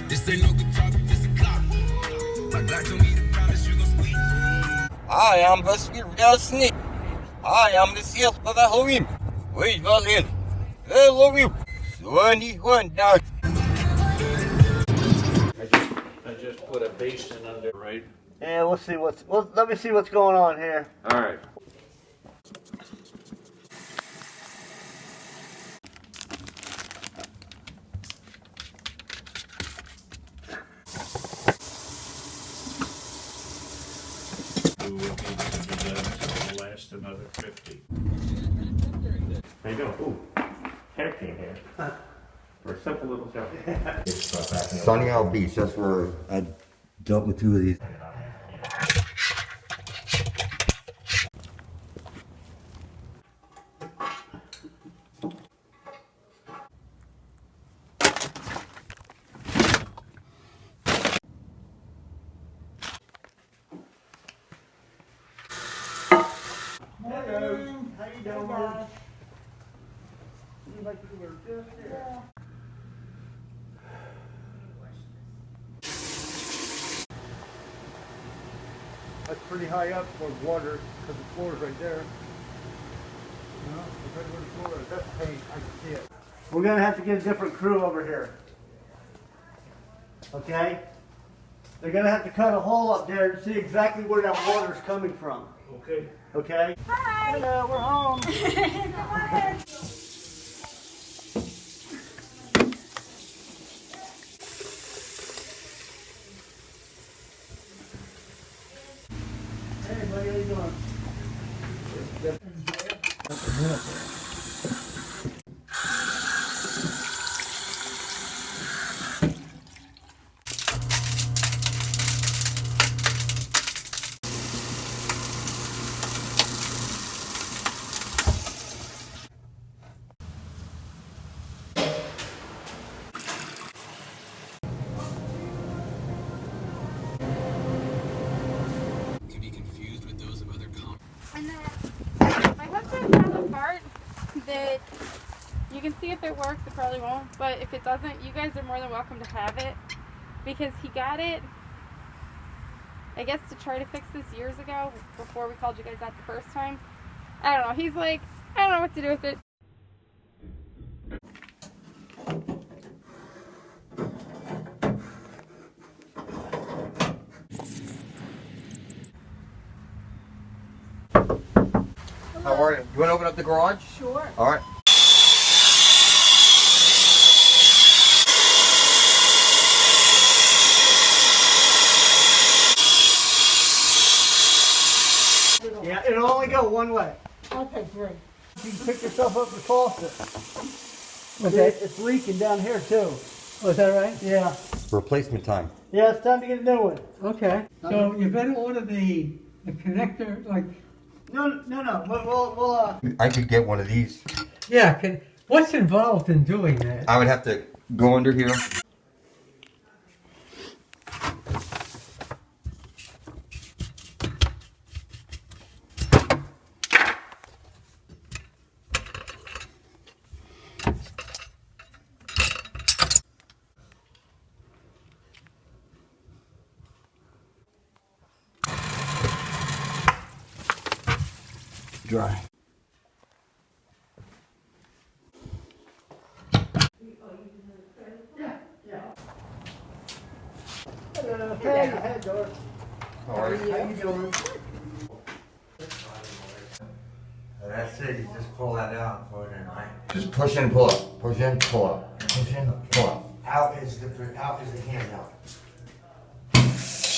This ain't no guitar, but this a clock. My God told me to promise you gon' squeeze. I am bezpieczny. I am the seal of Halloween. Wait, Valin. Halloween. 21 down. I just put a basin under, right? Yeah, we'll see let me see what's going on here. All right. Do what needs to be done, so it'll last another 50. How you doing? Ooh, hair came here. For a simple little job. Sunny Isle Beach, that's where I dealt with 2 of these. Hello. How you doing? Seems like you were just here. That's pretty high up for water because the floor is right there. No, it's right where the floor is. That's paint. I can see it. We're gonna have to get a different crew over here. Okay? They're gonna have to cut a hole up there to see exactly where that water's coming from. Okay. Okay? Hi. Hello, we're home. Good morning. Hey, buddy, how you doing? Can be confused with those of other And then my husband found a part that you can see if it works. It probably won't, but if it doesn't, you guys are more than welcome to have it because he got it, I guess, to try to fix this years ago before we called you guys out the first time. I don't know. He's like, I don't know what to do with it. How are you? You want to open up the garage? Sure. All right. Yeah, it'll only go one way. Okay, great. You can pick yourself up the faucet. Okay. It's leaking down here too. Oh, is that right? Yeah. Replacement time. Yeah, it's time to get a new one. Okay. So you better order the connector, like, No. We'll I could get one of these. yeah, what's involved in doing that? I would have to go under here. Dry. Hello. Hey, Doris. How are you? How you doing? That's it. You just pull that out and put it in, right? Just push in, pull up. Push in, pull up. Push in, pull up. Out is the handheld.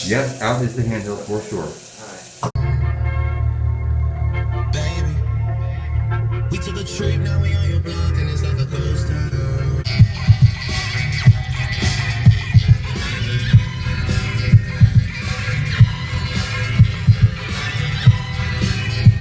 Yes, out is the handle for sure. baby. We took a trip, now we on